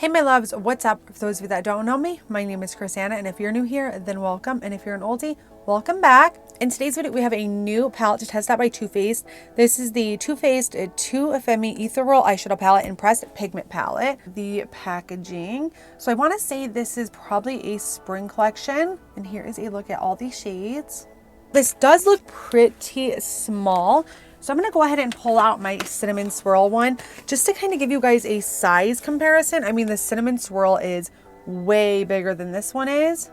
Hey my loves, what's up? For those of you that don't know me, my name is Crissanna, and if you're new here, then welcome, and if you're an oldie, welcome back. In today's video, we have a new palette to test out by Too Faced. This is the Too Faced Femme Ethereal Eyeshadow Palette in Pressed Pigment Palette. The packaging. So I want to say this is probably a spring collection, and here is a look at all these shades. This does look pretty small. So I'm going to go ahead and pull out my Cinnamon Swirl one just to kind of give you guys a size comparison. I mean, the Cinnamon Swirl is way bigger than this one is.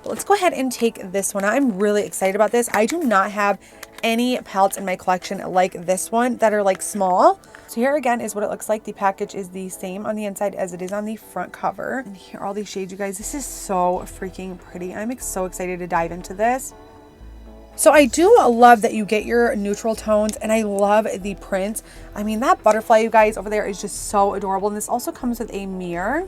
But let's go ahead and take this one out. I'm really excited about this. I do not have any palettes in my collection like this one that are like small. So here again is what it looks like. The package is the same on the inside as it is on the front cover. And here are all these shades, you guys. This is so freaking pretty. I'm so excited to dive into this. So I do love that you get your neutral tones, and I love the prints. I mean, that butterfly, you guys, over there is just so adorable. And this also comes with a mirror.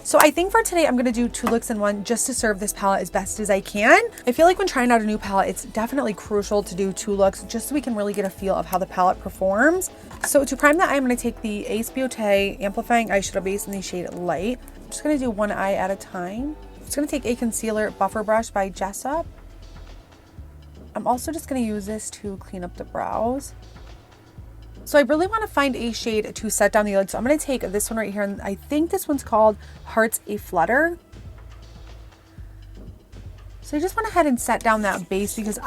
So I think for today, I'm going to do 2 looks in one just to serve this palette as best as I can. I feel like when trying out a new palette, it's definitely crucial to do 2 looks just so we can really get a feel of how the palette performs. So to prime that, I'm going to take the Ace Beauté Amplifying Eyeshadow Base in the shade Light. I'm just going to do one eye at a time. I'm just going to take a concealer buffer brush by Jessup. I'm also just going to use this to clean up the brows. So I really want to find a shade to set down the lid. So I'm going to take this one right here, and I think this one's called Hearts A Flutter. So I just went ahead and set down that base because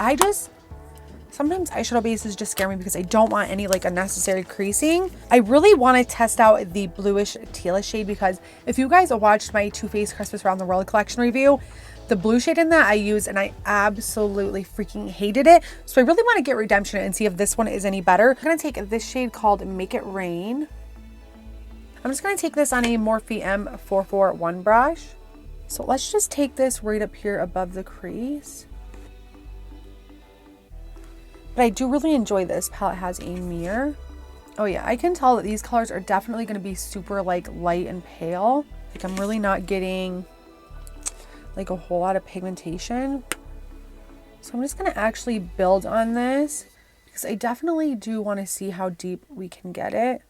sometimes eyeshadow bases just scare me because I don't want any like unnecessary creasing. I really want to test out the bluish tealish shade because if you guys watched my Too Faced Christmas Around the World collection review, the blue shade in that I used and I absolutely freaking hated it. So I really want to get redemption and see if this one is any better. I'm going to take this shade called Make It Rain. I'm just going to take this on a Morphe M441 brush. So let's just take this right up here above the crease. But I do really enjoy this. Palette has a mirror. Oh yeah, I can tell that these colors are definitely going to be super like light and pale. Like I'm really not getting like a whole lot of pigmentation. So I'm just going to actually build on this because I definitely do want to see how deep we can get it.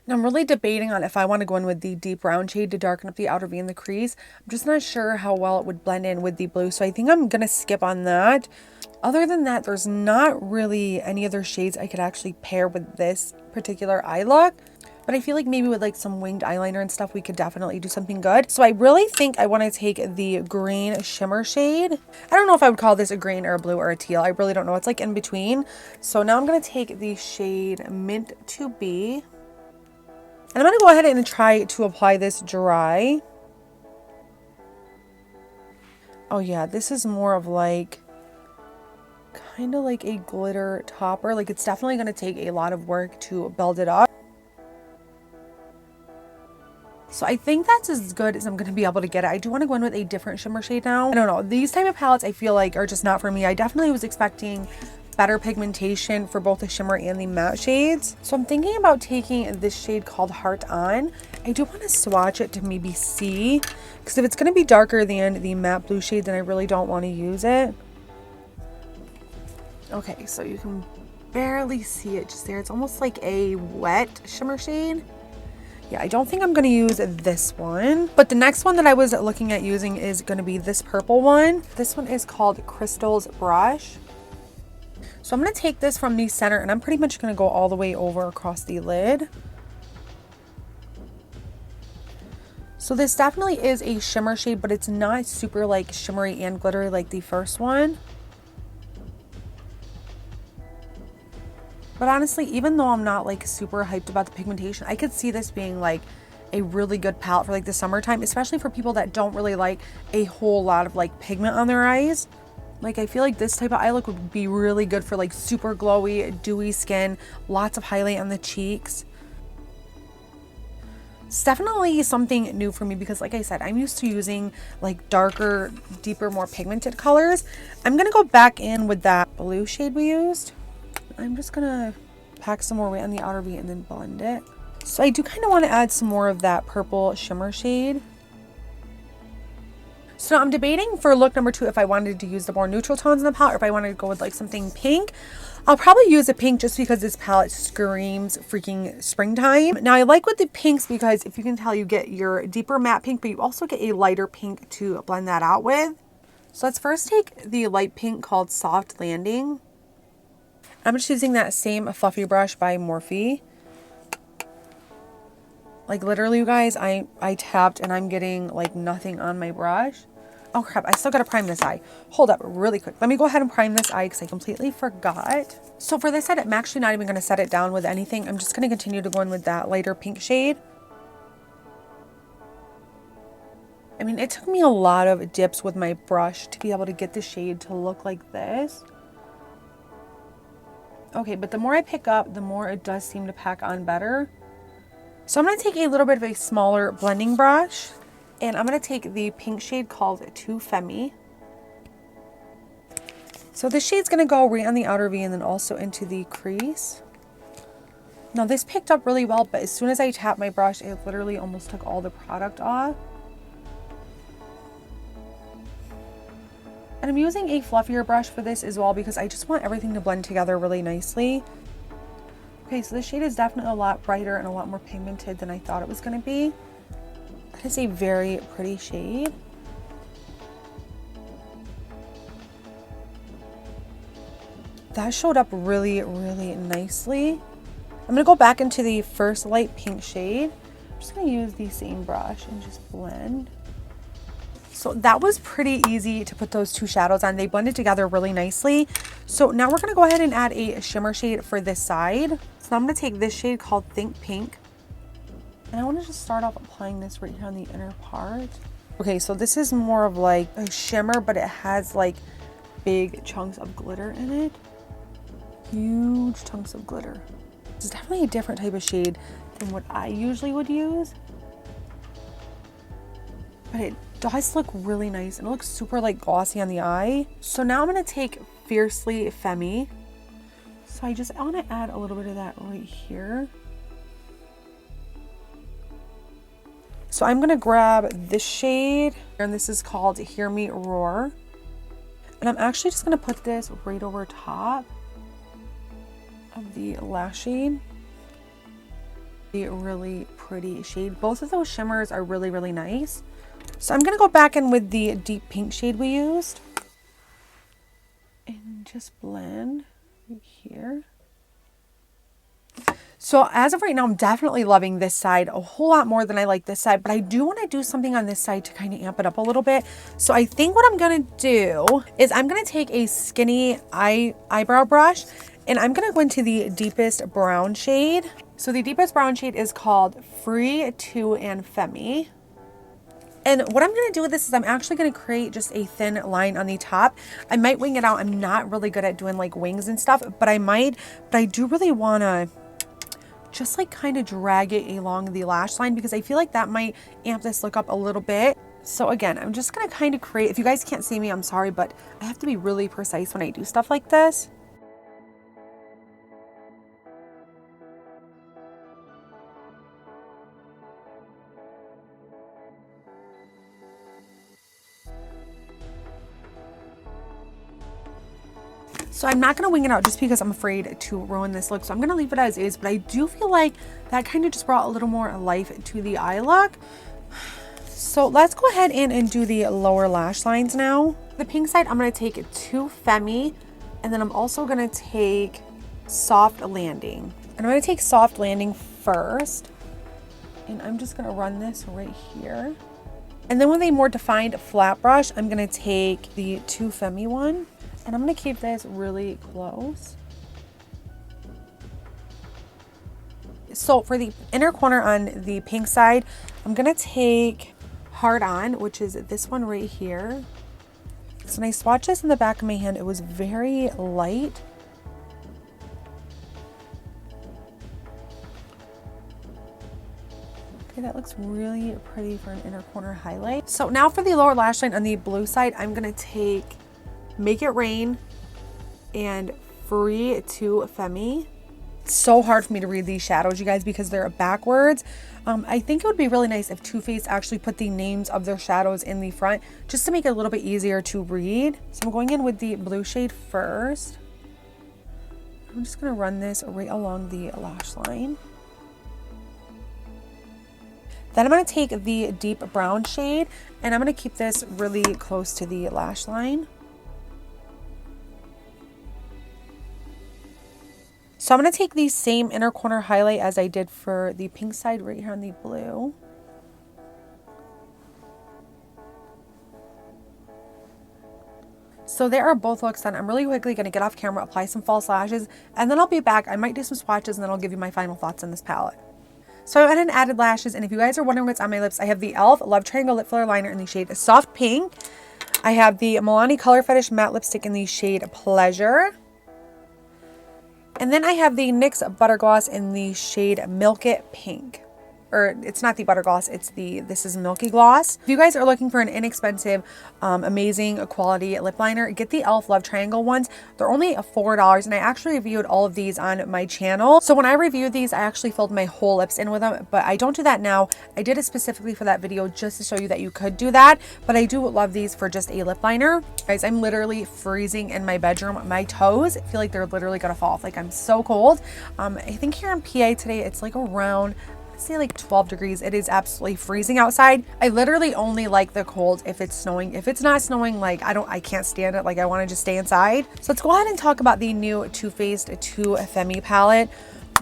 Now I'm really debating on if I want to go in with the deep brown shade to darken up the outer V and the crease. I'm just not sure how well it would blend in with the blue, so I think I'm going to skip on that. Other than that, there's not really any other shades I could actually pair with this particular eye look. But I feel like maybe with like some winged eyeliner and stuff, we could definitely do something good. So I really think I want to take the green shimmer shade. I don't know if I would call this a green or a blue or a teal. I really don't know. It's like in between. So now I'm going to take the shade Mint to Be. And I'm going to go ahead and try to apply this dry. Oh yeah, this is more of like kind of like a glitter topper. Like it's definitely going to take a lot of work to build it up. So I think that's as good as I'm going to be able to get it. I do want to go in with a different shimmer shade now. I don't know. These type of palettes I feel like are just not for me. I definitely was expecting better pigmentation for both the shimmer and the matte shades. So I'm thinking about taking this shade called Heart On. I do want to swatch it to maybe see. Because if it's going to be darker than the matte blue shade, then I really don't want to use it. Okay, so you can barely see it just there. It's almost like a wet shimmer shade. Yeah, I don't think I'm going to use this one. But the next one that I was looking at using is going to be this purple one. This one is called Crystal's Brush. So I'm going to take this from the center and I'm pretty much going to go all the way over across the lid. So this definitely is a shimmer shade, but it's not super like shimmery and glittery like the first one. But honestly, even though I'm not like super hyped about the pigmentation, I could see this being like a really good palette for like the summertime, especially for people that don't really like a whole lot of like pigment on their eyes. Like I feel like this type of eye look would be really good for like super glowy, dewy skin, lots of highlight on the cheeks. It's definitely something new for me because like I said, I'm used to using like darker, deeper, more pigmented colors. I'm going to go back in with that blue shade we used. I'm just gonna pack some more weight on the outer V and then blend it. So I do kind of want to add some more of that purple shimmer shade. So I'm debating for look number 2 if I wanted to use the more neutral tones in the palette or if I wanted to go with like something pink. I'll probably use a pink just because this palette screams freaking springtime. Now I like with the pinks because if you can tell, you get your deeper matte pink, but you also get a lighter pink to blend that out with. So let's first take the light pink called Soft Landing. I'm just using that same fluffy brush by Morphe. Like literally, you guys, I tapped and I'm getting like nothing on my brush. Oh crap, I still gotta prime this eye. Hold up really quick. Let me go ahead and prime this eye because I completely forgot. So for this side, I'm actually not even gonna set it down with anything. I'm just gonna continue to go in with that lighter pink shade. I mean, it took me a lot of dips with my brush to be able to get the shade to look like this. Okay, but the more I pick up, the more it does seem to pack on better. So I'm going to take a little bit of a smaller blending brush, and I'm going to take the pink shade called Too Femme. So this shade's going to go right on the outer V and then also into the crease. Now this picked up really well, but as soon as I tapped my brush, it literally almost took all the product off. And I'm using a fluffier brush for this as well because I just want everything to blend together really nicely. Okay, so this shade is definitely a lot brighter and a lot more pigmented than I thought it was going to be. That is a very pretty shade. That showed up really, really nicely. I'm going to go back into the first light pink shade. I'm just going to use the same brush and just blend. So that was pretty easy to put those two shadows on. They blended together really nicely. So now we're going to go ahead and add a shimmer shade for this side. So I'm going to take this shade called Think Pink. And I want to just start off applying this right here on the inner part. Okay, so this is more of like a shimmer, but it has like big chunks of glitter in it. Huge chunks of glitter. It's definitely a different type of shade than what I usually would use. But it does look really nice and it looks super like glossy on the eye. So now I'm going to take Fiercely Femme. So I want to add a little bit of that right here. So I'm going to grab this shade, and this is called Hear Me Roar. And I'm actually just going to put this right over top of the lash shade. A really pretty shade. Both of those shimmers are really, really nice. So I'm going to go back in with the deep pink shade we used and just blend right here. So as of right now, I'm definitely loving this side a whole lot more than I like this side, but I do want to do something on this side to kind of amp it up a little bit. So I think what I'm going to do is I'm going to take a skinny eyebrow brush and I'm going to go into the deepest brown shade. So the deepest brown shade is called Free to and Femme. And what I'm going to do with this is I'm actually going to create just a thin line on the top. I might wing it out. I'm not really good at doing like wings and stuff, but I might. But I do really want to just like kind of drag it along the lash line because I feel like that might amp this look up a little bit. So again, I'm just going to kind of create, if you guys can't see me, I'm sorry, but I have to be really precise when I do stuff like this. So I'm not going to wing it out just because I'm afraid to ruin this look. So I'm going to leave it as is, but I do feel like that kind of just brought a little more life to the eye look. So let's go ahead and do the lower lash lines now. The pink side, I'm going to take Too Femme, and then I'm also going to take Soft Landing. And I'm going to take Soft Landing first, and I'm just going to run this right here. And then with a more defined flat brush, I'm going to take the Too Femme one. And I'm going to keep this really close. So for the inner corner on the pink side, I'm going to take Hard On, which is this one right here. So when I swatched this in the back of my hand, it was very light. Okay, that looks really pretty for an inner corner highlight. So now for the lower lash line on the blue side, I'm going to take Make It Rain and Free to Femme. It's so hard for me to read these shadows, you guys, because they're backwards. I think it would be really nice if Too Faced actually put the names of their shadows in the front just to make it a little bit easier to read. So I'm going in with the blue shade first. I'm just going to run this right along the lash line. Then I'm going to take the deep brown shade and I'm going to keep this really close to the lash line. So I'm going to take the same inner corner highlight as I did for the pink side right here on the blue. So there are both looks done. I'm really quickly going to get off camera, apply some false lashes, and then I'll be back. I might do some swatches and then I'll give you my final thoughts on this palette. So I went ahead and added lashes, and if you guys are wondering what's on my lips, I have the e.l.f. Love Triangle Lip Filler Liner in the shade Soft Pink. I have the Milani Color Fetish Matte Lipstick in the shade Pleasure. And then I have the NYX Butter Gloss in the shade Milk It Pink. Or it's not the butter gloss, it's this is Milky Gloss. If you guys are looking for an inexpensive, amazing quality lip liner, get the e.l.f. Love Triangle ones. They're only $4, and I actually reviewed all of these on my channel. So when I reviewed these, I actually filled my whole lips in with them, but I don't do that now. I did it specifically for that video just to show you that you could do that, but I do love these for just a lip liner. Guys, I'm literally freezing in my bedroom. My toes feel like they're literally gonna fall off. Like, I'm so cold. I think here in PA today, it's like around, say like 12 degrees. It is absolutely freezing outside. I literally only like the cold if it's snowing. If it's not snowing, like I can't stand it. Like, I want to just stay inside. So let's go ahead and talk about the new Too Faced Femme palette.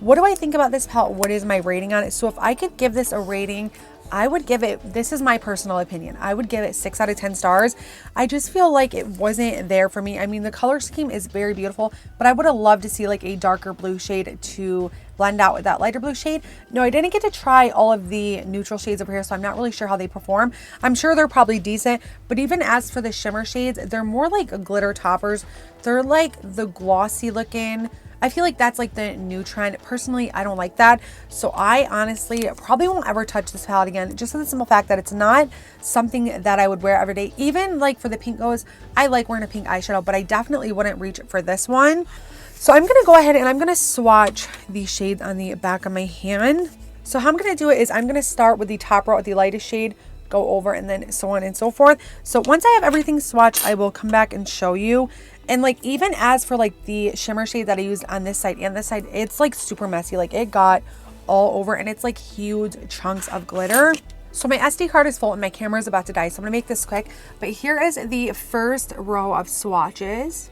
What do I think about this palette? What is my rating on it? So if I could give this a rating, I would give it, this is my personal opinion, I would give it 6 out of 10 stars. I just feel like it wasn't there for me. I mean, the color scheme is very beautiful, but I would have loved to see like a darker blue shade to blend out with that lighter blue shade. No, I didn't get to try all of the neutral shades over here, so I'm not really sure how they perform. I'm sure they're probably decent, but even as for the shimmer shades, they're more like glitter toppers. They're like the glossy looking, I feel like that's like the new trend. Personally, I don't like that. So I honestly probably won't ever touch this palette again, just for the simple fact that it's not something that I would wear every day. Even like for the pink goes, I like wearing a pink eyeshadow, but I definitely wouldn't reach for this one. So I'm gonna go ahead and I'm gonna swatch the shades on the back of my hand. So how I'm gonna do it is I'm gonna start with the top row with the lightest shade, go over, and then so on and so forth. So once I have everything swatched, I will come back and show you. And like, even as for like the shimmer shade that I used on this side and this side, it's like super messy. Like, it got all over, and it's like huge chunks of glitter. So my SD card is full and my camera is about to die, so I'm gonna make this quick. But here is the first row of swatches.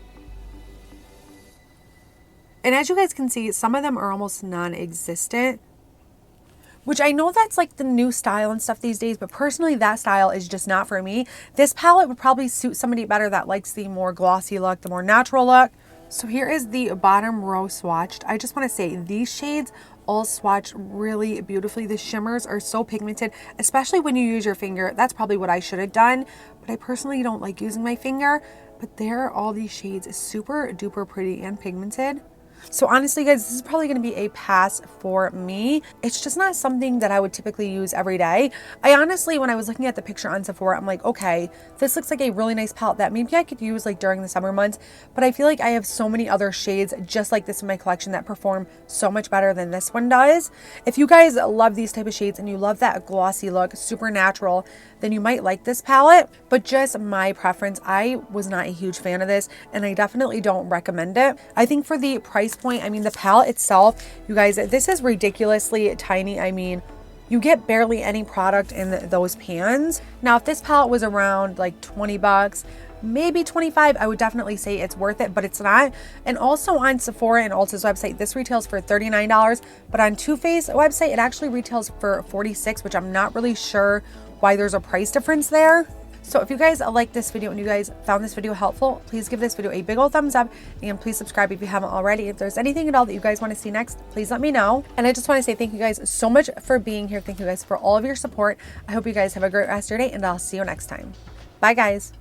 And as you guys can see, some of them are almost non-existent, which I know that's like the new style and stuff these days, but personally that style is just not for me. This palette would probably suit somebody better that likes the more glossy look, the more natural look. So here is the bottom row swatched. I just want to say these shades all swatched really beautifully. The shimmers are so pigmented, especially when you use your finger. That's probably what I should have done, but I personally don't like using my finger. But there are all these shades, super duper pretty and pigmented. So honestly, guys, this is probably going to be a pass for me. It's just not something that I would typically use every day. I honestly, when I was looking at the picture on Sephora, I'm like, okay, this looks like a really nice palette that maybe I could use like during the summer months. But I feel like I have so many other shades just like this in my collection that perform so much better than this one does. If you guys love these type of shades and you love that glossy look, super natural, then you might like this palette. But just my preference, I was not a huge fan of this, and I definitely don't recommend it. I think for the price point, I mean, the palette itself, you guys, this is ridiculously tiny. I mean, you get barely any product in those pans. Now, if this palette was around like 20 bucks, maybe 25, I would definitely say it's worth it, but it's not. And also on Sephora and Ulta's website, this retails for $39, but on Too Faced website, it actually retails for $46, which I'm not really sure why there's a price difference there. So if you guys like this video and you guys found this video helpful, please give this video a big old thumbs up, and please subscribe if you haven't already. If there's anything at all that you guys want to see next, please let me know. And I just want to say thank you guys so much for being here. Thank you guys for all of your support. I hope you guys have a great rest of your day, and I'll see you next time. Bye, guys.